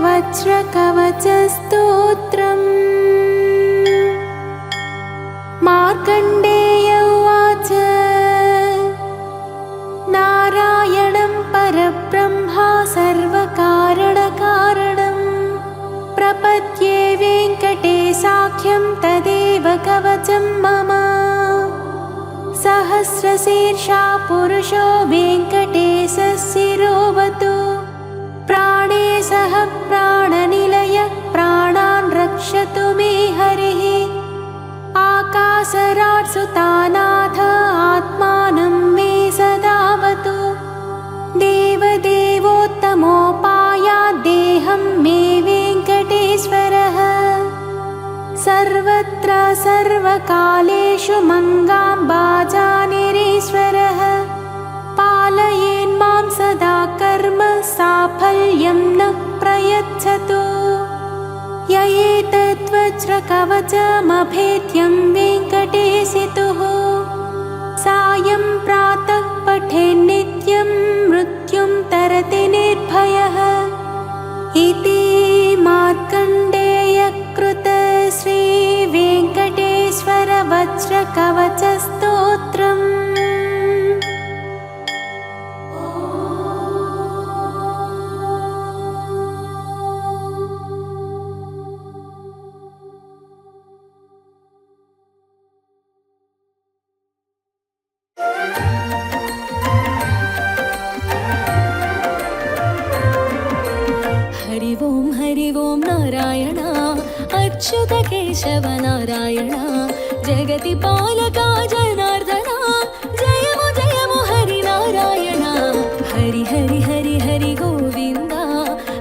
वज्रकवचस्तोत्रम्। मार्कण्डेय उवाच नारायणं परब्रह्मा सर्वकारणकारणं प्रपद्ये वेङ्कटेशाख्यं तदेव कवचं मम। सहस्रशीर्षा पुरुषो वेङ्कटेशशिरोवतु प्राणे सह प्राणनिलय प्राणान् रक्षतु मे हरिः। आकाशराट् सुतानाथ आत्मानं मे सदावतु। देवदेवोत्तमोपायात् देहं मे वेङ्कटेश्वरः। सर्वत्र सर्वकालेषु मङ्गाम्बाजानिरीश्वरः। पालयेन्मां सदा कर्म साफल्यं न प्रयच्छतु। य एतद्वज्रकवचमभेद्यं वेङ्कटेशितुः सायं प्रातः पठेन्नित्यं मृत्युं तरति निर्भयः। इति मार्कण्डेयकृत श्रीवेङ्कटेश्वर वज्रकवचस्तोत्रम्। हरि ओम नारायण अच्युत केशव नारायण जगति पालका जनार्दना जयमु जयमु हरि नारायण। हरि हरि हरि हरि गोविंद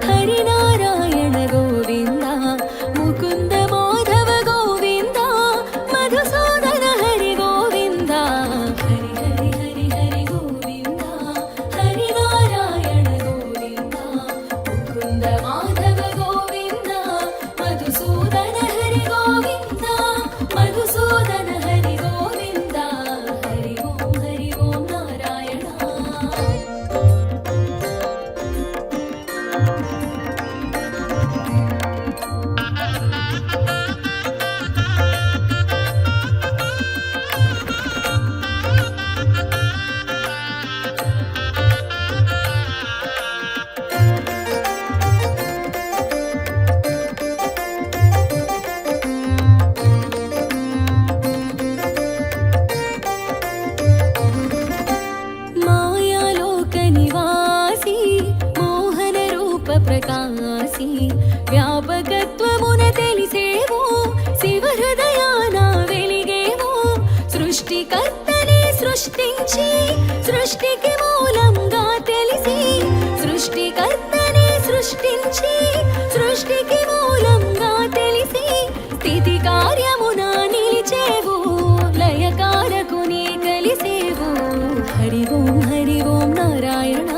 हरि नारायण गोविंद मुकुंद माधव गोविंद मधुसूदन हरि गोविंद। हरि हरि हरि हरि गोविंद हरि नारायण गोविंद मुकुंद माधव गोविंद मधुसूदन हरि गोविंद मधुसूदन हरि गोविंद। हरि ओम नारायण। ప్రకాశి వ్యాపకత్వమున తెలిసేవో శివ హృదయాన వెలిగేవో సృష్టికర్తనే సృష్టించి సృష్టికి మూలంగా తెలిసి సృష్టికర్తనే సృష్టించి సృష్టికి మూలంగా తెలిసి స్థితి కార్యమున నిలిచేవో లయకారకుని కలిసేవో। హరి ఓం నారాయణ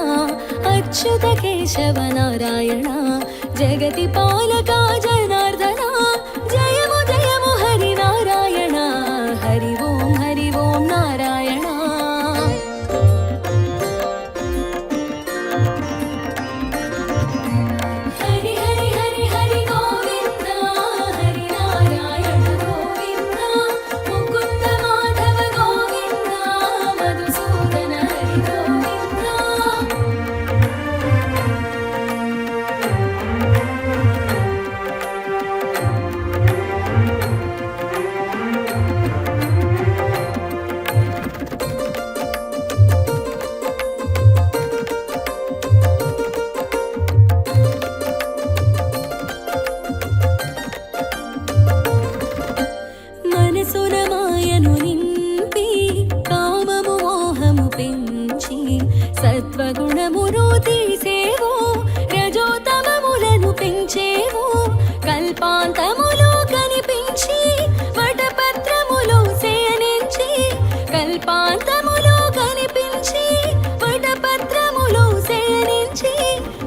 अच्युत केशव नारायण जगति पालका जनार्दना जयमु जयमु हरि नारायण। हरि ओम नारायण। हरि हरि हरि हरि गोविंद हरि नारायण गोविंद मुकुंद माधव गोविंद मधुसूदन हरि गोविंद। మనసున మాయను నింపి కామము మోహము పెంచి సత్వగుణమును తీసేవో రజోతమములను పెంచేవో కల్పాంతములో కనిపించి వటపత్రములో శయనించి కల్పాంతములో కనిపించి వటపత్రములో శయనించి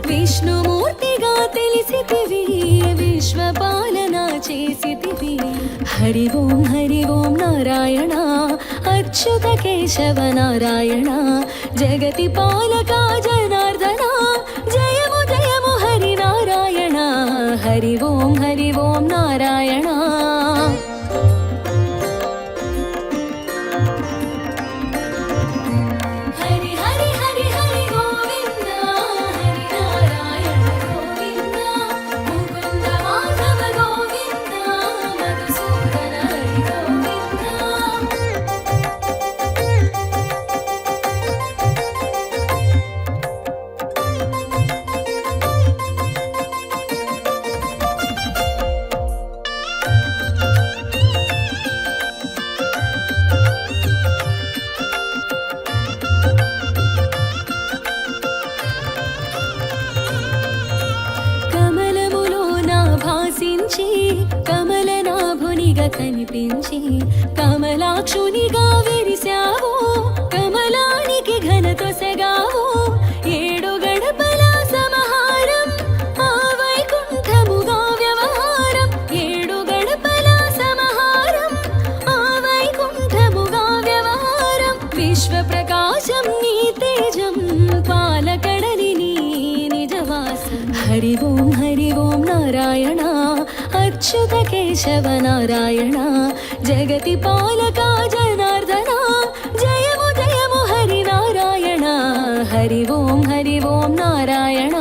విష్ణుమూర్తిగా తెలిసితివి విశ్వపాలన చేసితివి। हरि ओं नारायण अच्युत केशव नारायण जगति पालका जनार्दना जयमु जयमु हरि नारायण हरि ओं नारायण కమలనాభునిగా కనిపించి కమలాక్షునిగా విరిశావు కమలానికి ఘనతొసగావు ఏడు గడపల సమహారం ఆ వైకుంఠముగా వ్యవహారం ఏడు గడపల సమహారం ఆ వైకుంఠముగా వ్యవహారం విశ్వ ప్రకాశం నీ తేజం పాలకడలి నీ నిజవాసం హరి ఓం నారాయణ अच्युत केशव नारायण जगति पालका जनार्दना जयमु जयमु हरि नारायण हरि ओं नारायण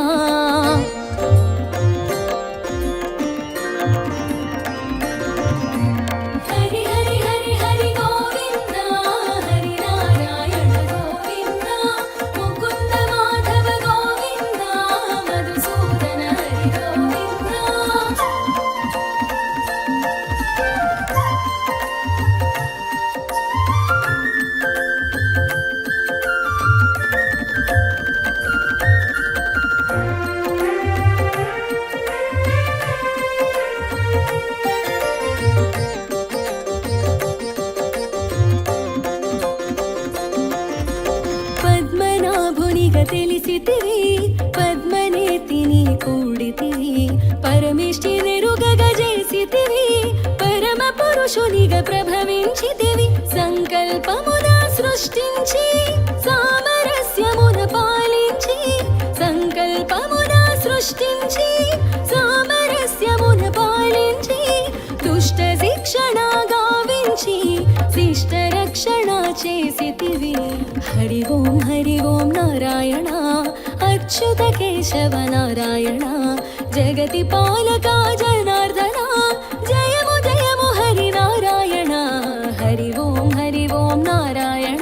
తెలిసితివి పద్మనేతిని కూడితివి పరమేష్టి నెరుగగా చేసితివి పరమ పురుషునిగా ప్రభవించితివి సంకల్పమున సృష్టించి సామరస్యమున పాలించి సంకల్పమున సృష్టించి సామరస్యమున పాలించి దుష్ట శిక్షణ గావించి శిష్ట రక్షణ చేసితివి हरि ओं नारायण अच्युत केशव नारायण जगति पालका जनार्दना जयमु जयमु हरि नारायण हरि ओं नारायण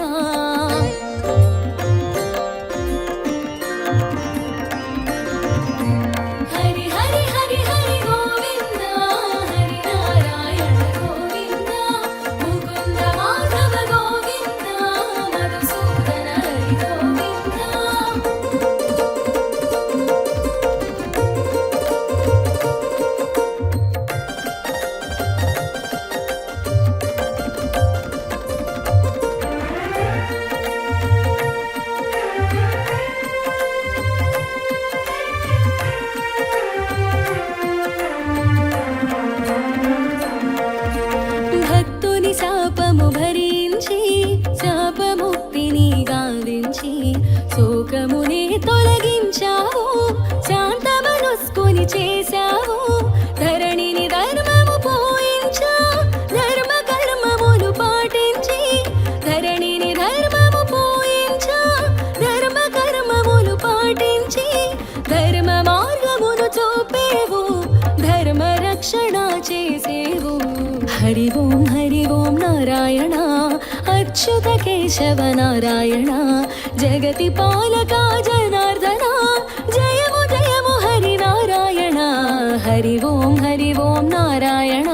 శోకమునే తొలగించావు శాంత మనస్కుని చేశావు ధరణిని ధర్మము పోయించా ధర్మ కర్మములు పాటించి ధరణిని ధర్మము పోయించా ధర్మ కర్మములు పాటించి ధర్మ మార్గమును చూపేవు ధర్మ రక్షణ చేసేవు हरि ओं नारायण अच्युत केशव नारायण जगति पालका जनार्दना जयमु जयमु हरि नारायण हरि ओं नारायण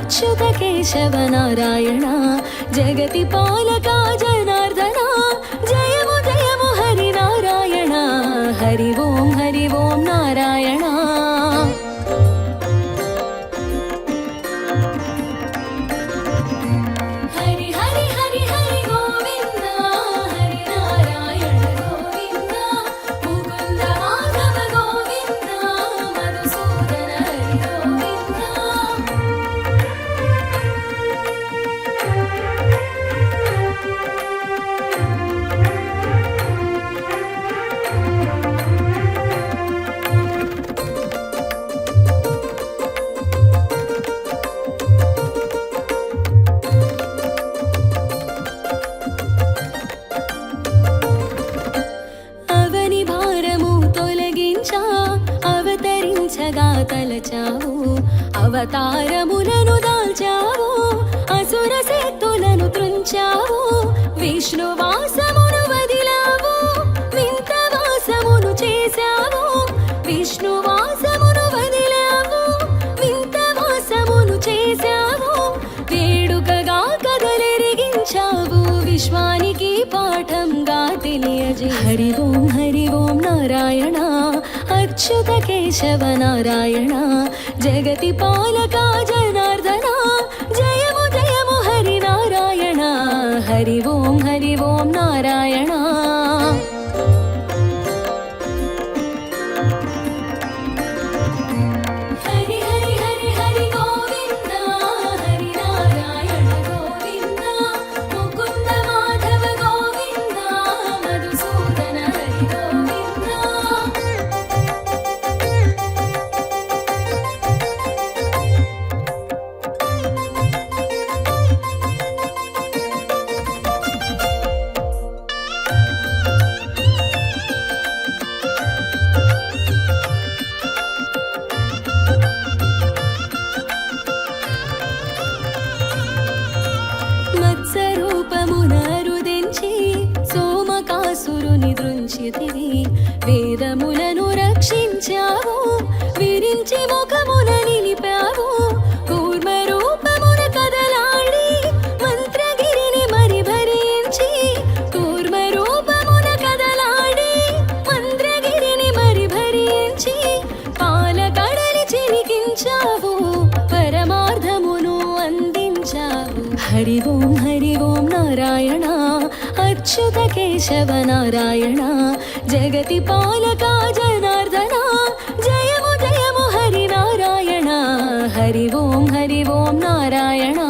अच्युत केशव नारायण जगति पालका जनार्दना जयमु जयमु हरि नारायण हरि ओं नारायण हरि हरि हरि हरि गोविंद हरि नारायण गोविंद मुकुंद माधव गोविंद मधुसूदन हरि गोविंद అవని భారము తొలగించా అవతరించగా తలచావు అవతారములను దాల్చావు అసుర శక్తులను త్రుంచావు విష్ణువాసమును వదిలావు వింత వాసమును చేశావు విష్ణువాసమును వదిలావు వింత వాసమును చేశావు వేడుకగా కదలెరిగించావు విశ్వానికి పాఠంగా తెలియజే హరి ఓం నారాయణ అచ్యుత కేశవ నారాయణ జగతి పాలకా జనార్దన జయము జయము హరి నారాయణ హరి ఓం నారాయణ హరి హరి హరి హరి గోవింద హరి నారాయణ గోవింద ముకుంద మాధవ గోవింద మధుసూదన హరి గోవింద మత్సరూపమునరుదించి సోమకాసురుని దృంచితివి వేదములను రక్షించావు విరించి ముఖమున నిలిపావు కూర్మ రూపమున కదలాడి మంత్రగిరిని మరి భరించి కూర్మ రూపమున కదలాడి మంత్రగిరిని మరి భరించి పాలకడలి చిలికించావు పరమార్థమును అందించావు హరి ఓం నారాయణ అచ్యుత కేశవ నారాయణ జగతి పాలకా జనార్దన జయము జయము హరి నారాయణ హరి ఓం నారాయణ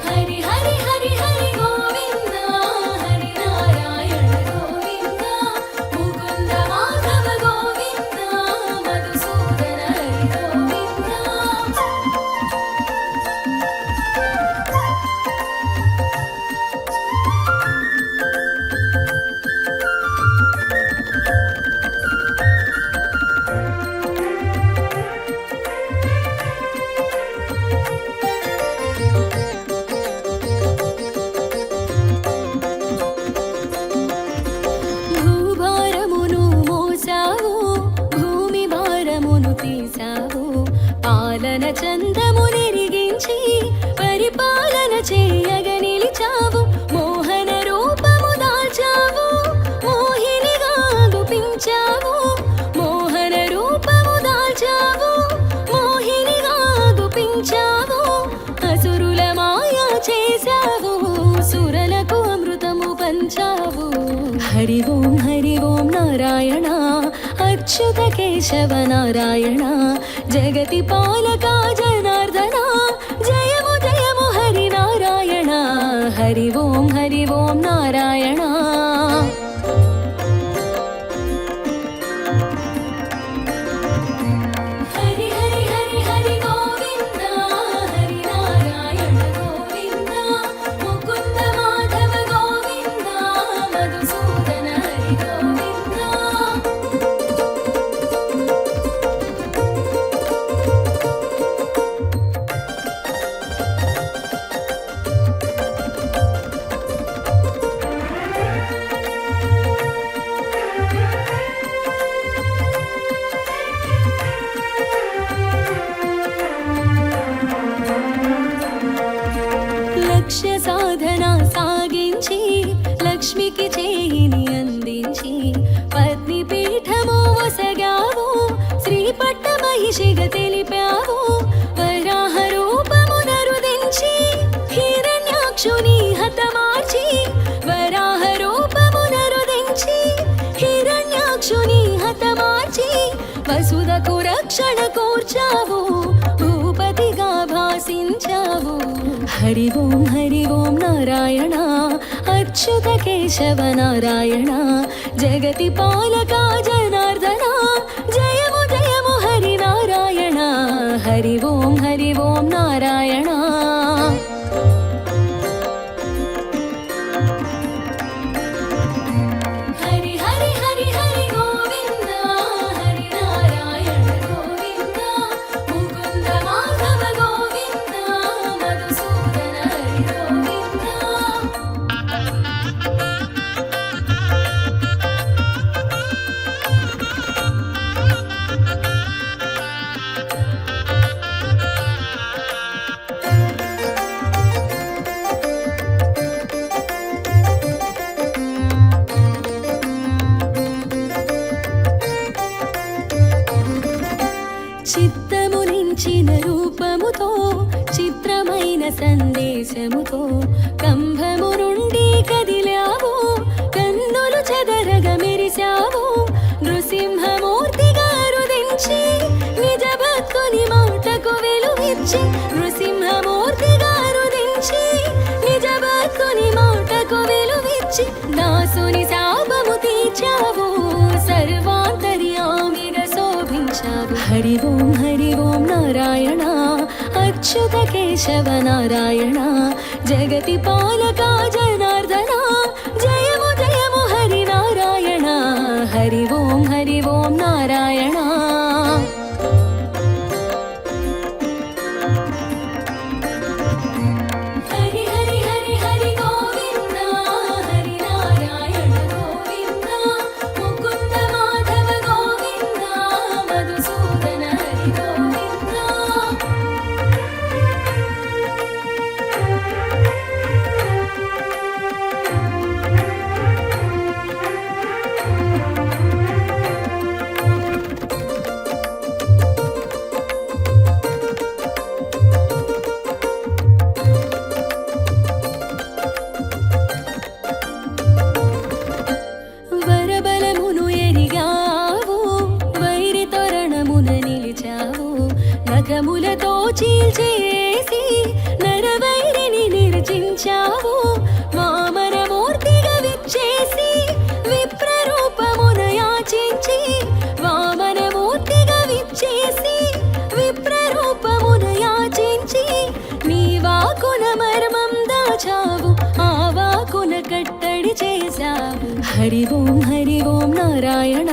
హరి హరి హరి హరి గోవింద హరి నారాయణ గోవింద ముకుంద మాధవ గోవింద మధుసూదన హరి గోవింద భూభారమును మోసావు భూమి భారమును తీసావు పాలన చందమునెరిగించి పరిపాలన చేయగా నిలిచావు మోహన రూపము దాల్చావు మోహినిగా గుపించావు మోహన రూపము దాల్చావు మోహినిగా గుపించావు అసురుల మాయా చేశావు సురలకు అమృతము పంచావు హరి ఓం నారాయణ అచ్యుత కేశవ నారాయణ జగతి పాలకా జనార్దన జయము జయము హరి నారాయణ హరి ఓం నారాయణ హరి హరి హరి హరి గోవింద హరి నారాయణ గోవింద ముకుంద మాధవ గోవింద మధుసూదన హరి గోవింద లక్ష్మికి చేయిని అందించి పత్ని పీఠము వసగావు శ్రీ పట్ట మహిషిగా తెలిపావు వరాహ రూపమునరుదించి హిరణ్యాక్షుని హతమార్చి వరాహ రూపమునరుదించి హిరణ్యాక్షుని హతమార్చి వసుధకు రక్షణ కూర్చావు భూపతిగా భాసించావు హరి ఓం నారాయణ అచ్యుత కేశవ నారాయణ జగతి పాలక జనార్దన జయము జయము హరి నారాయణ హరి ఓం నారాయణ హరి హరి హరి హరి గోవింద హరి నారాయణ గోవింద ముకుంద మాధవ గోవింద మధుసూదన హరి గోవింద చిత్తమునించిన రూపముతో చిత్రమైన సందేశముతో కంభము నుండి కదిలావు కన్నులు చెదరగా మెరిశావు నృసింహమూర్తిగా రుదించి నిజ భక్తుని మాటకు వెలుగిచ్చి నృసింహమూర్తిగా రుదించి నిజ భక్తుని మాటకు వెలుగిచ్చి దాసుని శాపము తీర్చావు సర్వాంతర్యామిగా శోభించావు హరి ఓం నారాయణ అచ్యుత కేశవ నారాయణ జగతి పాలక జనార్దన జయము జయము హరి నారాయణ హరి ఓం నారాయణ హరి హరి హరి హరి గోవింద హరి నారాయణ గోవింద ముకుంద మాధవ గోవింద మధుసూదన హరి గోవింద వరబలమును ఎరిగావు వైరి తోరణమున నిలిచావు నఖములతో చీల్చేసి నరవైరిని నిర్జించావు వామనమూర్తిగా విచ్చేసి విప్రరూపమున యాచించి వామనమూర్తిగా విచ్చేసి విప్రరూపమున యాచించి నీ వాకున మర్మం దాచావు ఆ వాకున కట్టడి చేశావు హరి ఓం నారాయణ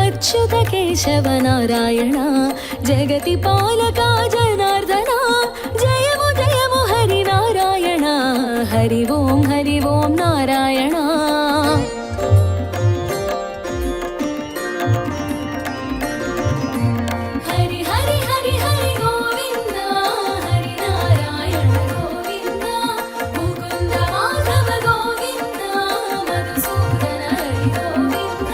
అచ్యుత కేశవ నారాయణ జగతి పాలక జనార్దన జయము జయము హరి నారాయణ హరి ఓం నారాయణ హరి హరి హరి హరి గోవింద హరి నారాయణ గోవింద ముకుంద మాధవ గోవింద మధుసూదన హరి గోవింద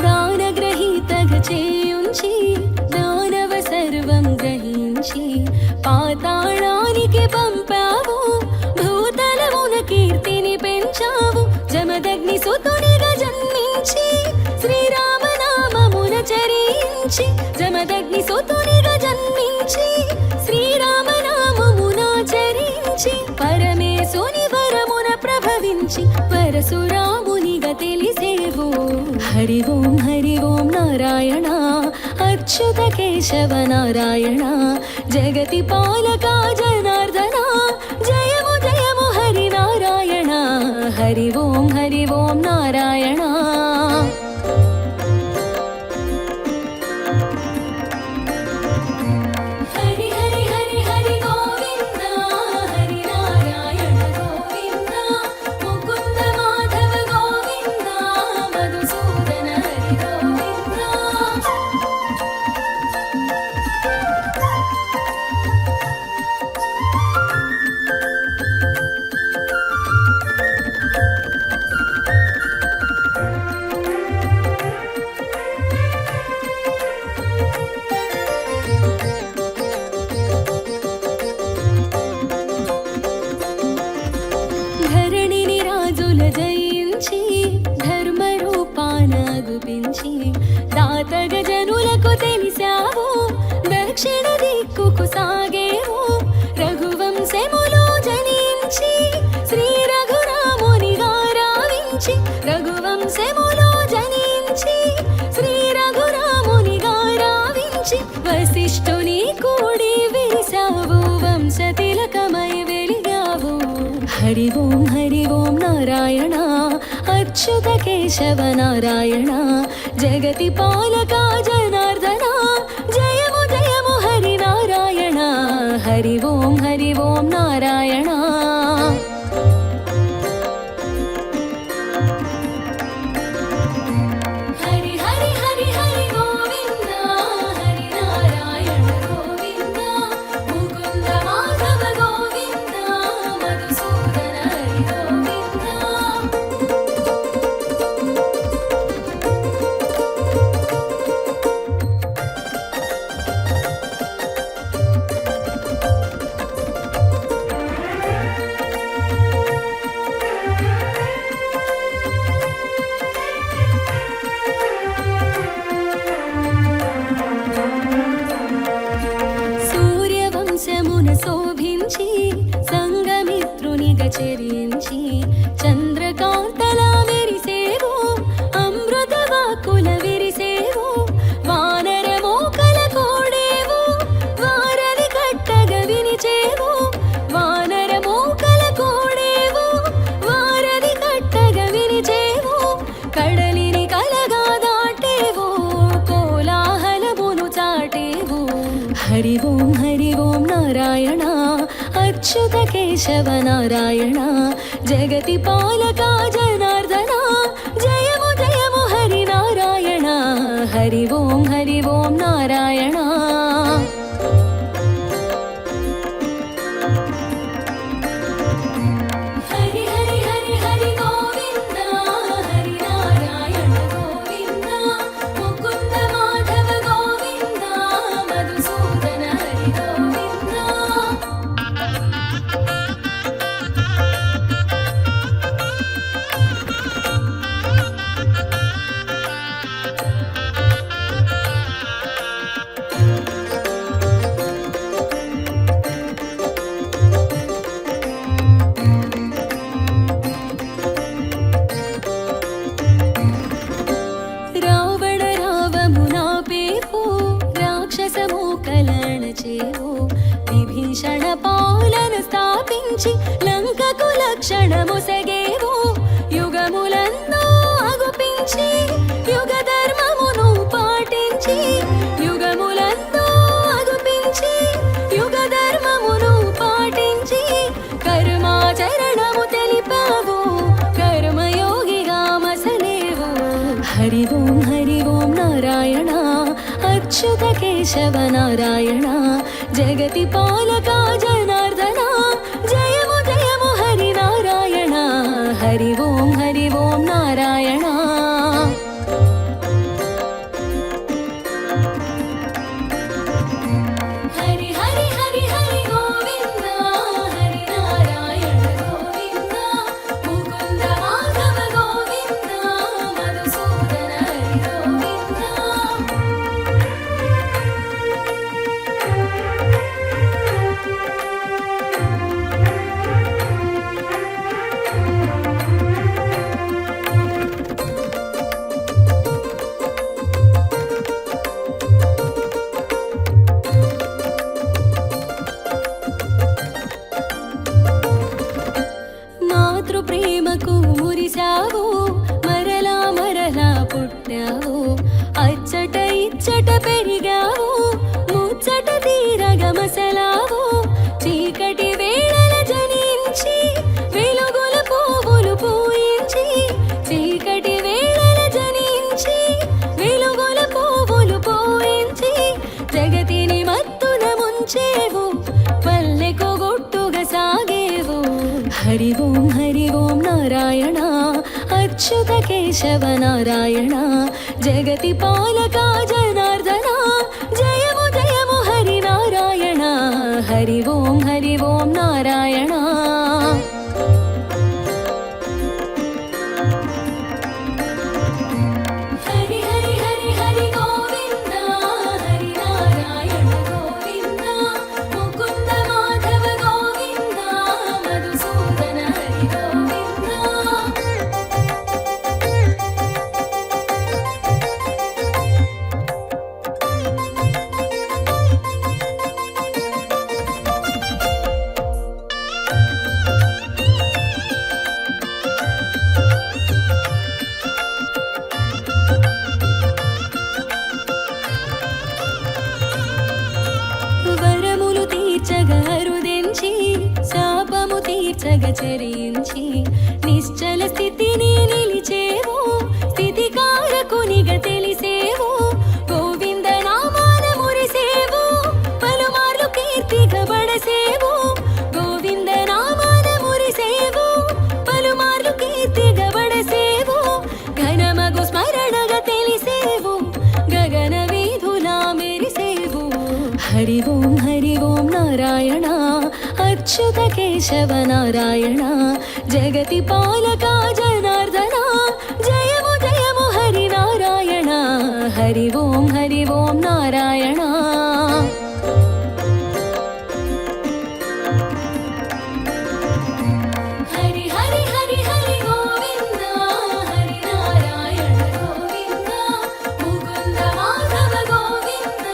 దానగ్రహీతగా చేయుంచి దానవ సర్వం గ్రహించి పాతాళానికి పంపావు భూతలమున కీర్తిని పెంచావు జమదగ్ని సుతునిగా జన్మించి శ్రీరామనామమున చరించి జమదగ్ని సుతునిగా జన్మించి శ్రీరామనామమున చరించి పరమేశుని వరమున ప్రభవించి పరశురామునిగా తెలిసేవు హరి ఓం నారాయణ అచ్యుత కేశవ నారాయణ జగతి పాలక జనార్దన జయము జయము హరి నారాయణ హరి ఓం నారాయణ జయించి ధర్మ రూపాన గుపించి దాతగ జనులకు తెలిసావు దక్షిణ దిక్కుకు సాగేవు రఘువంశములో జనించి శ్రీ రఘురాముని గారావించి రఘువంశములో జనించి శ్రీ రఘురాముని గారావించి వశిష్ఠుని కూడి విరిసావు వంశ తిలకమై వెలిగావు హరి ఓం నారాయణ అచ్యుత కేశవ నారాయణ జగతి పాలక జనార్దన జయము జయము హరి నారాయణ హరి ఓం నారాయణ హరి హరి హరి హరి గోవింద హరి నారాయణ గోవింద ముకుంద మాధవ గోవింద మధుసూదన హరి గోవింద సూర్యవంశమున శోభించి సంగమిత్రునిగా చెరించి చంద్రకాంతలా మెరిసేవు అమృత వాక్కుల విరిసేవు వానర మోకల కోడేవు వారని కట్టగ వినిచేవు వానర మోకల కోడేవు వారని కట్టగ వినిచేవు కడలిని కలగా దాటేవు కోలాహలమును చాటేవు హరి ఓం నారాయణ అచ్యుత కేశవ నారాయణ జగతి పాలక జనార్దన జయము జయము హరి నారాయణ హరి ఓం నారాయణ హరి హరి హరి హరి గోవింద హరి నారాయణ గోవింద ముకుంద మాధవ గోవింద మధుసూదన హరి గోవింద రావణ రావమునా పేవు రాక్షసము కలణచేవు విభీషణ పాలన స్థాపించి లంకకు లక్షణము సగేవు యుగములందో అగుపించి యుగ ధర్మమును పాటించి యుగములందో అగుపించి యుగ ధర్మమును పాటించి కర్మాచరణము తెలిపావు కర్మయోగిగా మసలేవు హరి ఓం నారాయణ అచ్యుత కేశవ నారాయణ జగతి పాలక జనార్దన జయము జయము హరి నారాయణ హరి ఓం నారాయణ హరి హరి హరి హరి గోవింద హరి నారాయణ గోవింద ముకుంద మాధవ గోవింద మధుసూదన హరి గోవింద మాతృ ప్రేమకు మురిసావు మరలా మరలా పుట్టావు అచ్చట ఇచ్చట పెరిగావు ముచ్చట తీరగ మసలావు చీకటి వేళల జనించి వెలుగుల పువ్వులు పూయించి చీకటి వేళల జనించి వెలుగుల పువ్వులు పూయించి జగతిని మత్తున ముంచేవు పల్లెకు గుట్టుగా సాగేవు హరి ఓం నారాయణ అచ్యుత కేశవ నారాయణ జగతి పాలక జనార్దన జయము జయము హరి నారాయణ హరి ఓం నారాయణ దించి నిశ్చల స్థితిని నిలిచేవు స్థితికారకునిగా తెలిసేవు గోవింద నామాన మురిసేవు పలుమార్లు కీర్తిగా బడసేవు గోవింద నామాన మురిసేవు పలుమార్లు కీర్తిగా బడసేవు ఘనమగు స్మరణగా తెలిసేవు గగన వీధులా మెరిసేవు హరి ఓం నారాయణ అచ్యుత కేశవ నారాయణ జగతి పాలక జనార్దన జయము జయము హరి నారాయణ హరి ఓం నారాయణ హరి హరి హరి హరి గోవింద హరి నారాయణ గోవింద ముకుంద మాధవ గోవింద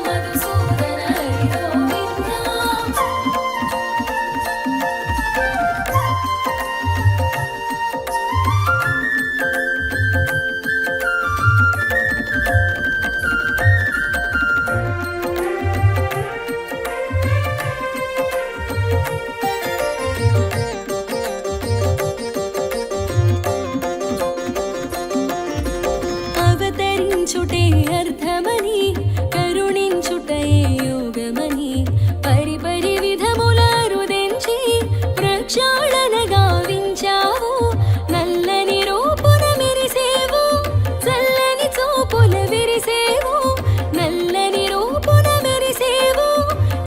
మధుసూదన హరి గోవింద అవతరించుటే అర్థమని కరుణించుటే యోగమని పరిపరి విధముల రుదించి ప్రక్షాళన గావించావు నల్లని రూపున మెరిసేవు చల్లని చూపుల విరిసేవు నల్లని రూపున మెరిసేవు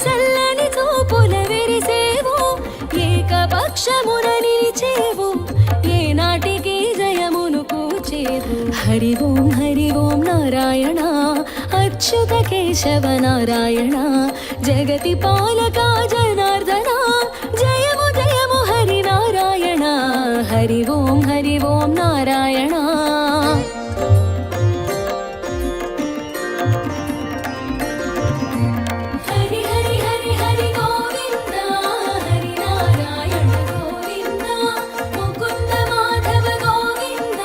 చల్లని చూపుల విరిసేవు ఏకపక్షమున నిలిచేవు ఏ నాటికి జయమును కూచేవు హరి ఓం నారాయణ అచ్యుత కేశవ నారాయణ జగతి పాలక జనార్దన జయము జయము హరి నారాయణ హరి ఓం నారాయణ హరి హరి హరి హరి గోవింద హరి నారాయణ గోవింద ముకుంద మాధవ గోవింద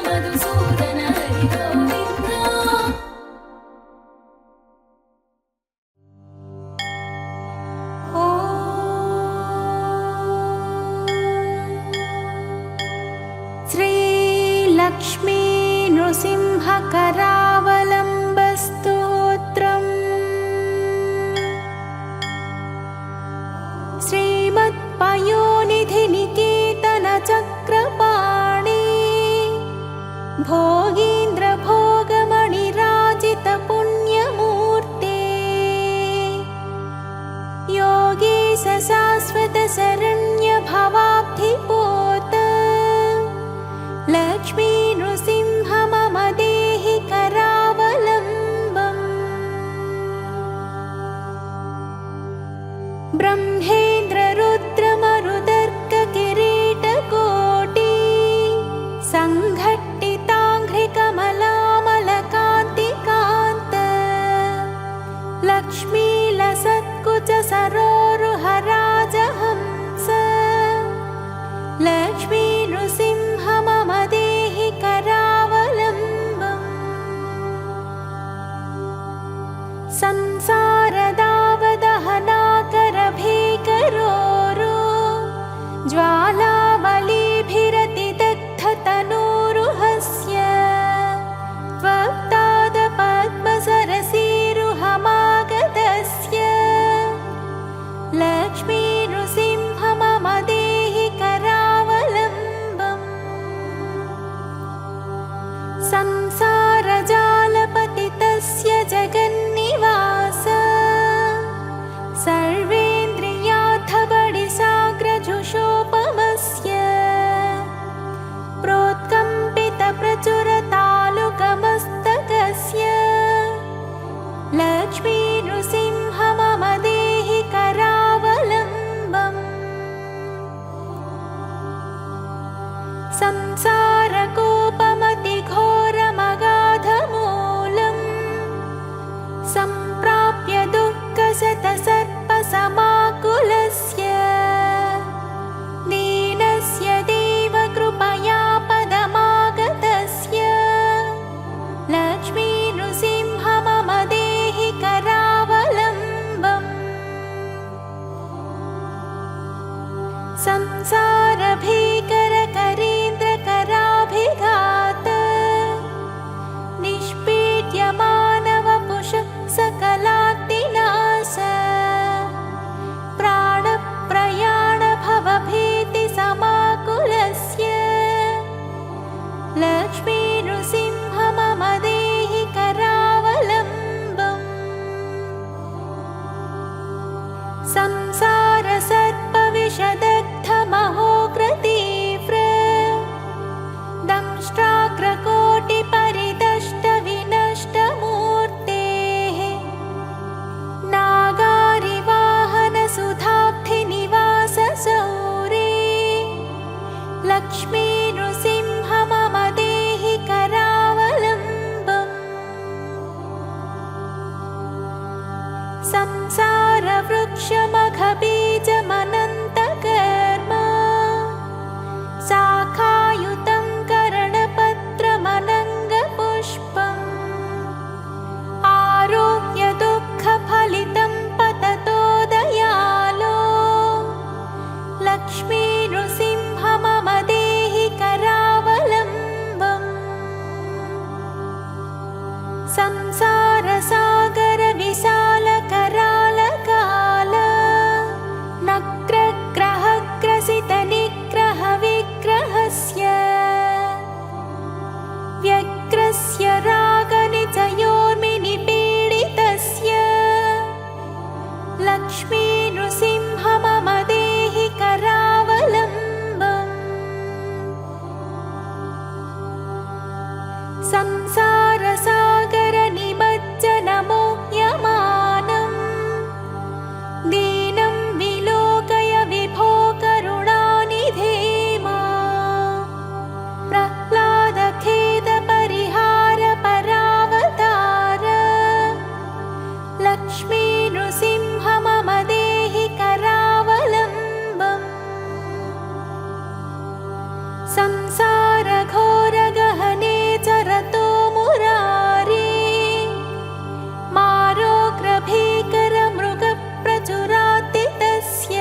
మధుసూదన హరి గోవింద శ్రీ లక్ష్మీ నృసింహ కరావలంబ స్తోత్రం శ్రీమత్ పయోనిధి నికేతన చక్రపాణి భోగీంద్ర భోగమణి రాజిత పుణ్యమూర్తే योगीश शाश्वत शरण्य भवाब्धिपोत लक्ष्मी नृसिंह मम देहि करावलम्बम् ब्रह्मेन्द्र रुद्र मरुदर्क किरीटकोटि संघट्टिताङ्घ्रि कमलामलकान्तिकान्त लक्ष्मी लसत्कुच सरोरुहराजहंस लक्ष्मी नृसिंह मम देहि करावलम्बम् संसारदावदहनाकरभीकरोरु ज्वालाबलिभिरतिदग्धतनूरुहस्य त्वत्तादपद्मसरसीरुहमागतस्य लक्ष्मी नृसिंह मम देहि करावलम्बम् संसारजालपतितस्य जगन्निवास सर्वेन्द्रियार्थबडिसाग्रजुषोपमस्य प्रोत्कम्पितप्रचुरतालुकमस्तकस्य लक्ष्मी नृसिंह मम देहि करावलम्बम् संसारकोपमतिघोरमगाधमूलम् सम्प्राप्य दुःखशतसर्पसमाकुलस्य दीनस्य देवकृपया पदमागतस्य लक्ष्मी नृसिंह मम देहि करावलम्बम् संसारभेदविभूतिसम्भूतस्य लक्ष्मी नृसिंह मम देहि करावलम्बम् संसारवृक्षमखबीजमनन्तकर्म शाखायुतं कर्णपत्रमनङ्गपुष्पम् आरोग्यदुःखफलितं पततो दयालो लक्ष्मी नृसिंह मम देहि करावलम्बम् संसारसागरविशालकरालकाल नग्रग्रहग्रसितनिग्रहविग्रहस्य व्यग्रस्य रागनिचयोर्मिनिपीडितस्य लक्ष्मी नृसिंह मम देहि करावलम्बम् संसारसागरनिमज्जनमोह्यमानम् दीनं विलोकय विभो करुणानिधे माम् प्रह्लादखेदपरिहारपरावतार लक्ष्मी नृसिंह मम देहि करावलम्बम् संसारघोरगहने चरतो मुरारी मारोग्रभीकरमृगप्रचुरातितस्य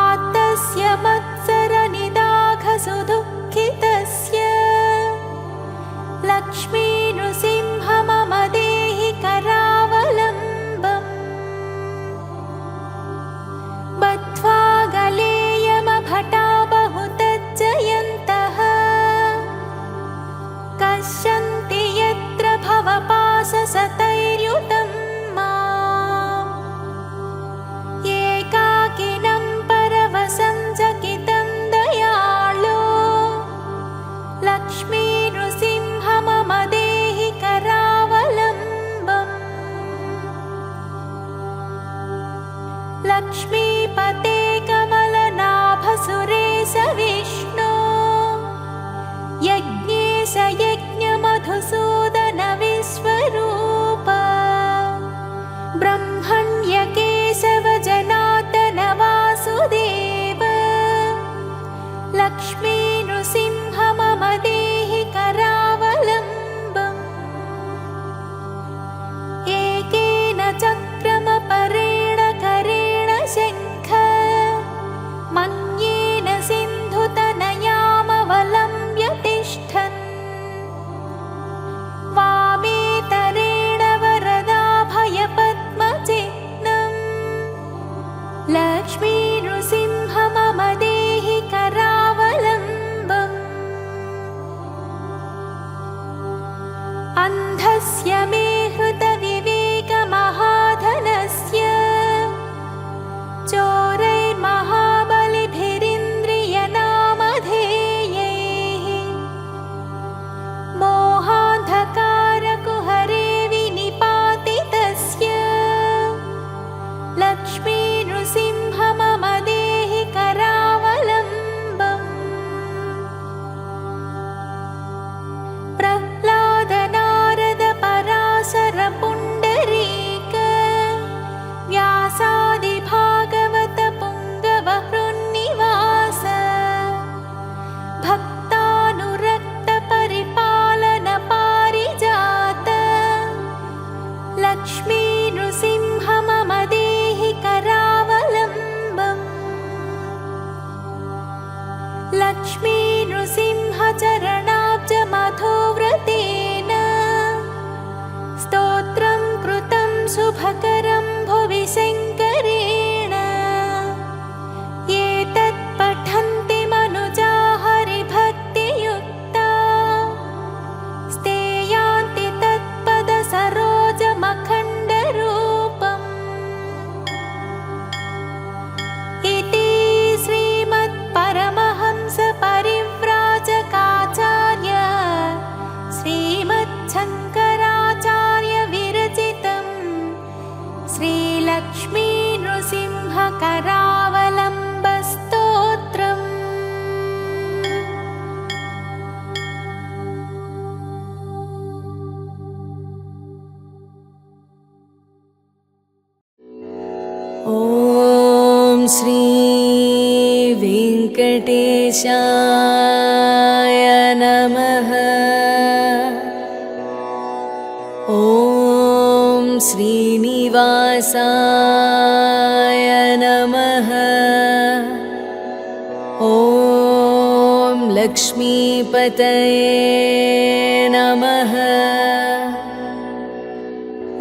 आत्तस्य मत्सरनिदाघसुदुःखितस्य लक्ष्मी नृसिंह मम देहि करावलम्बम् बद्ध्वा गलेयमभटा बहुतज्जयन्तः कश्यन्ति यत्र भवपाशशतैर्युतं माम् एकाकिनं परवशं चकितं दयालो लक्ष्मी नृसिंह मम देहि करावलम्बम् लक्ष्मीपते कमलनाभसुरेश विष्णो यज्ञेश यज्ञमधुसूदन विश्वरूप ब्रह्मण्य केशव जनार्दन वासुदेव लक्ष्मी नृसिंह मम देहि करावलम्बम् एकेन चक्रमपरेण करेण शङ्ख मन्येन सिन्धुतनयामवलम्ब्य तिष्ठन् वामेतरेण वरदाभयपद्मचिह्नम् लक्ष्मी नृसिंह मम देहि करावलम्बम् अन्धस्य मे हृतविवेकमहाधनस्य चोरैर्महाबलिभिरिन्द्रियनामधेयैः मोहान्धकारकुहरे विनिपातितस्य लक्ष्मी नृसिंह मम देहि करावलम्बम् प्रह्लादनारदपराशरपुण्डरीक व्यासादिभागवतपुङ्गवहृन्निवास भक्तानुरक्तपरिपालनपारिजात लक्ष्मी नृसिंह मम देहि करावलम्बम् लक्ष्मी नृसिंह चरणाब्जमधोव्रतेन स्तोत्रं कृतं शुभकरं भुवि शङ्करेण एतत् पठन्ति मनुजा हरिभक्तियुक्ता स्तेयान्ति तत्पदसरोजमखण्डरूपम् इति श्रीमत्परमहंसपरिव्राजकाचार्य श्रीमच्छङ्कराचार्य विरचितं श्रीलक्ष्मी वेङ्कटेशाय नमः। ॐ श्रीनिवासाय नमः। ॐ लक्ष्मीपतये नमः।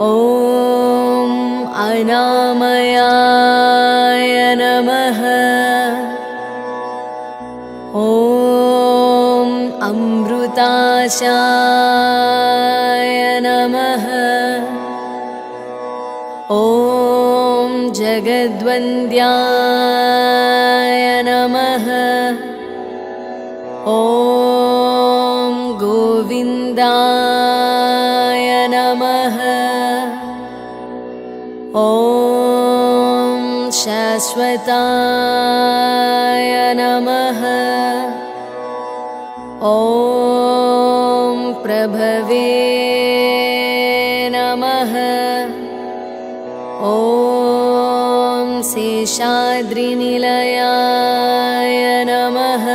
ॐ अनामयाय नमः। ॐ अमृताशाय नमः। ॐ जगद्वन्द्याय नमः। ॐ गोविन्दाय नमः। ॐ शाश्वताय नमः। ॐ प्रभवे नमः। ॐ शेषाद्रिनिलयाय नमः।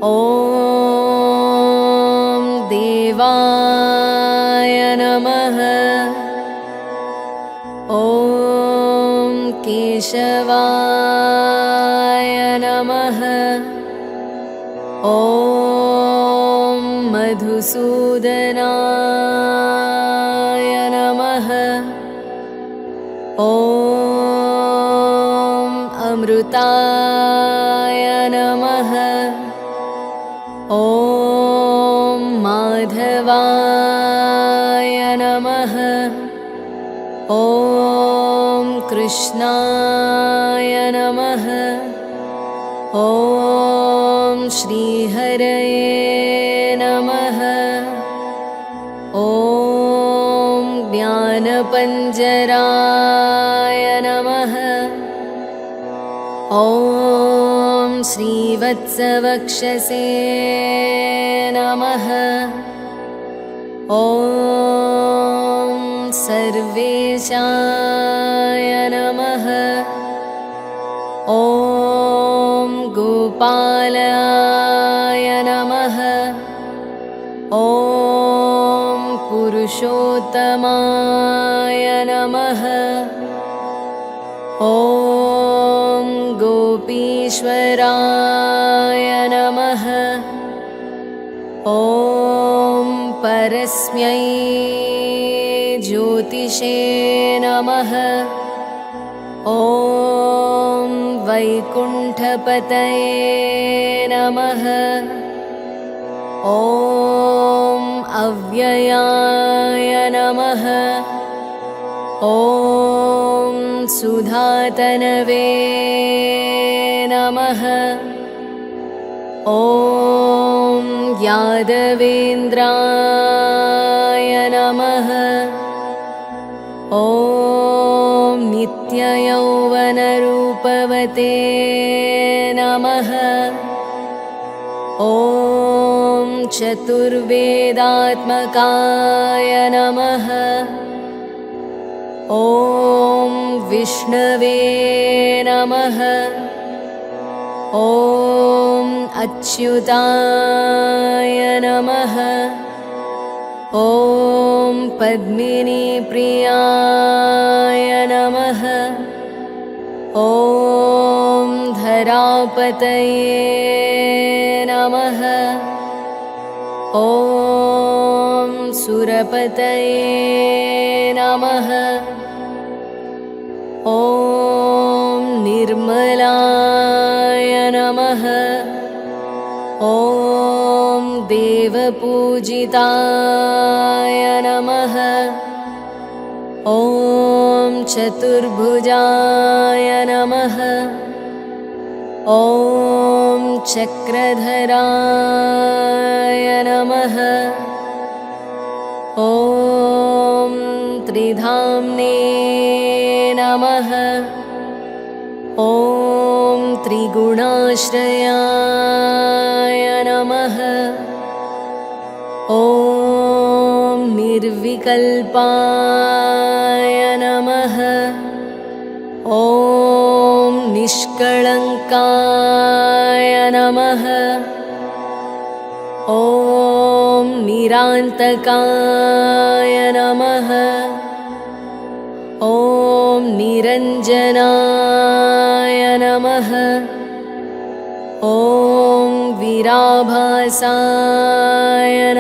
ॐ देवाय नमः। ॐ केशवाय नमः। ॐ मधुसूदनाय नमः। ॐ अमृताय नमः। ॐ माधवाय नमः। ॐ कृष्णाय नमः। ॐ श्रीहरये नमः। ॐ ज्ञानपञ्जराय नमः। ॐ श्रीवत्सवक्षसे नमः। ॐ सर्वेशाय नमः। ॐ गोपालाय नमः। ॐ पुरुषोत्तमाय नमः। ॐ गोपीश्वराय नमः। ॐ परस्मै ज्योतिषे नमः। ॐ वैकुण्ठपतये नमः। ॐ अव्ययाय नमः। ॐ सुधातनवे नमः। ॐ यादवेन्द्राय नमः। ॐ नित्ययौवनरूपवते नमः। ॐ चतुर्वेदात्मकाय नमः। ॐ विष्णवे नमः। ॐ अच्युताय नमः। ॐ पद्मिनीप्रियाय नमः। ॐ धरापतये नमः। ॐ सुरपतये नमः। ॐ निर्मलाय नमः। ॐ देवपूजिताय नमः। ॐ चतुर्भुजाय नमः। ॐ चक्रधराय नमः। ॐ त्रिधाम्ने नमः। ॐ त्रिगुणाश्रयाय नमः। ॐ निर्विकल्पाय नमः। ॐ निष्कळङ्काय नमः। ॐ निरान्तकाय नमः। ॐ निरञ्जनाय नमः। ॐ विराभासाय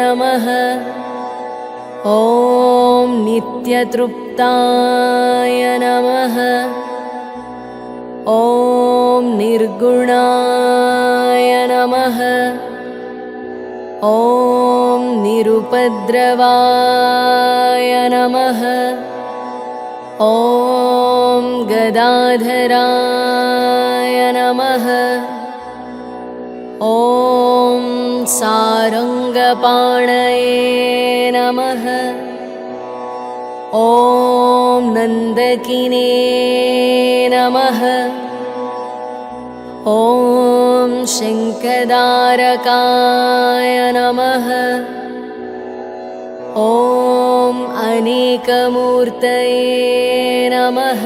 नमः। ॐ नित्यतृप्ताय नमः। ॐ निर्गुणाय नमः। ॐ निरुपद्रवाय नमः। ॐ गदाधराय नमः। ॐ सारङ्गपाणये नमः। ॐ नन्दकिने नमः। ॐ शङ्खदारकाय नमः। ॐ अनेकमूर्तये नमः।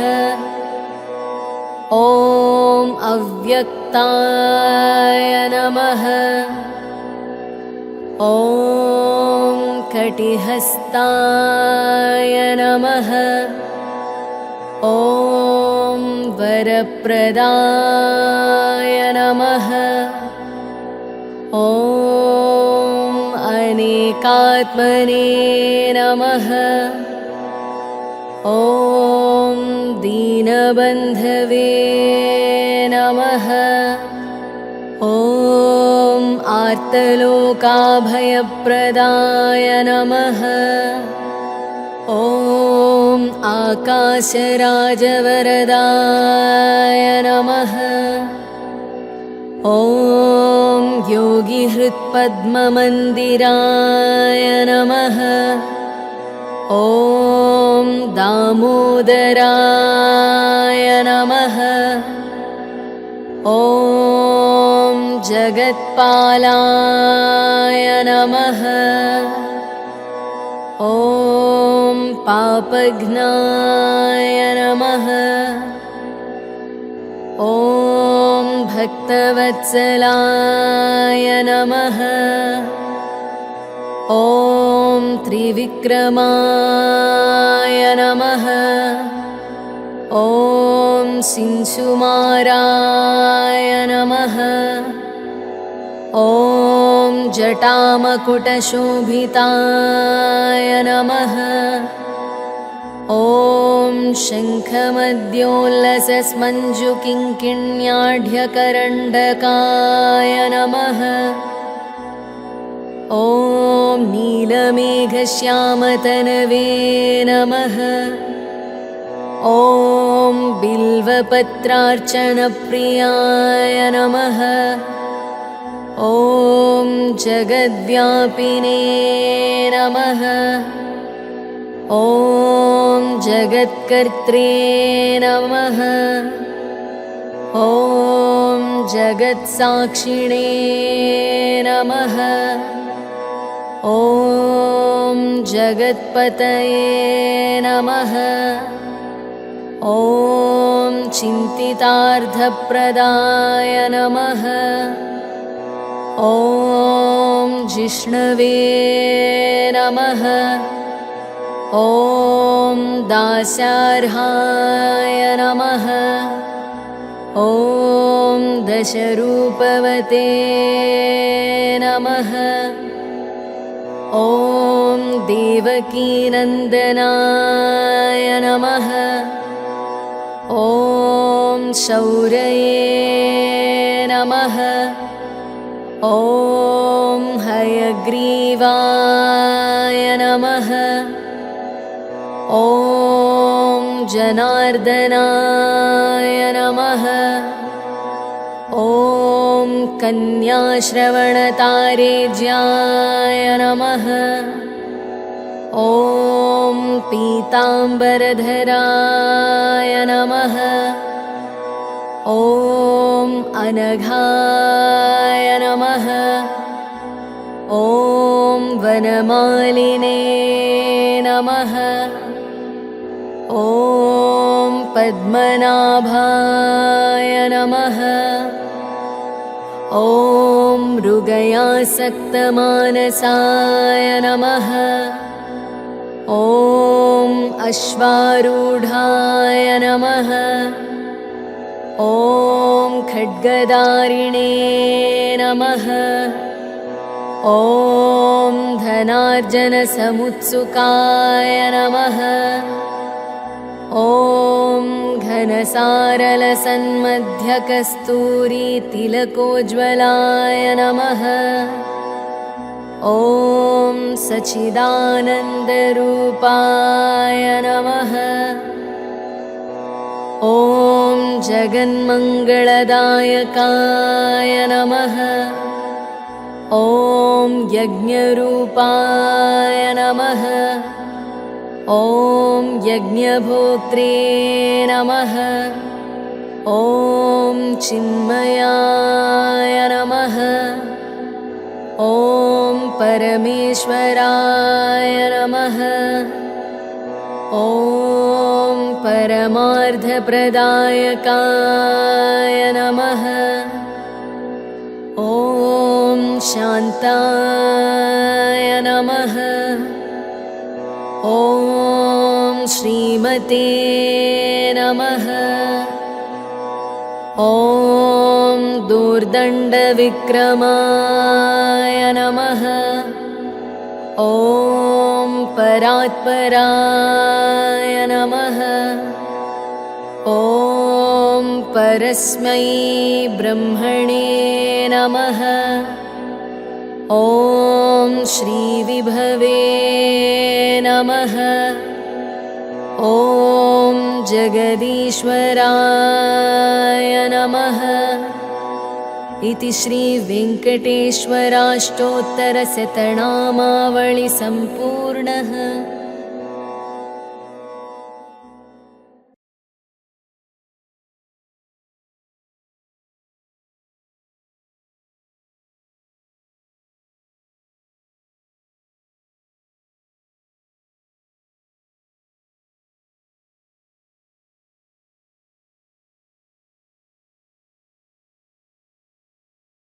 ॐ अव्यक्ताय नमः। ॐ कटिहस्ताय नमः। ॐ वरप्रदाय नमः। ॐ अनेकात्मने नमः। ॐ दीनबन्धवे नमः। ॐ आर्तलोकाभयप्रदाय नमः। ॐ आकाशराजवरदाय नमः। ॐ योगिहृत्पद्ममन्दिराय नमः। ॐ दामोदराय नमः। ॐ जगत्पालाय नमः। ॐ पापघ्नाय नमः। ॐ भक्तवत्सलाय नमः। ॐ त्रिविक्रमाय नमः। ॐ सिंसुमाराय नमः। ॐ जटामकुटशोभिताय नमः। ॐ शङ्खमद्योल्लसस्मञ्जुकिङ्किण्याढ्यकरण्डकाय नमः। ॐ नीलमेघश्यामतनवे नमः। ॐ बिल्वपत्रार्चनप्रियाय नमः। ॐ जगद्व्यापिने नमः। ॐ जगत्कर्त्रे नमः। ॐ जगत्साक्षिणे नमः। ॐ जगत्पतये नमः। ॐ चिन्तितार्थप्रदाय नमः। ॐ जिष्णवे नमः। ॐ दास्यार्हाय नमः। ॐ दशरूपवते नमः। ॐ देवकीनन्दनाय नमः। ॐ शौर्ये नमः। ॐ हयग्रीवाय नमः। ॐ जनार्दनाय नमः। ॐ कन्याश्रवणतारेज्याय नमः। ॐ पीताम्बरधराय नमः। ॐ अनघाय नमः। ॐ वनमालिने नमः। ॐ पद्मनाभाय नमः। ॐ मृगयासक्तमानसाय नमः। ॐ अश्वारूढाय नमः। ॐ खड्गधारिणे नमः। ॐ धनार्जनसमुत्सुकाय नमः। ॐ घनसारलसन्मध्यकस्तूरीतिलकोज्ज्वलाय नमः। ॐ सच्चिदानन्दरूपाय नमः। ॐ जगन्मङ्गलदायकाय नमः। ॐ यज्ञरूपाय नमः। ॐ यज्ञभोक्त्रे नमः। ॐ चिन्मयाय नमः। ॐ परमेश्वराय नमः। ॐ परमार्थप्रदायकाय नमः। ॐ शान्ताय नमः। ॐ श्रीमते नमः। ॐ दूर्दण्डविक्रमाय नमः। ॐ परात्पराय नमः। ॐ परस्मै ब्रह्मणे नमः। ॐ श्रीविभवे नमः। ॐ जगदीश्वराय नमः। इति श्रीवेङ्कटेश्वराष्टोत्तरशतनामावळि सम्पूर्णः।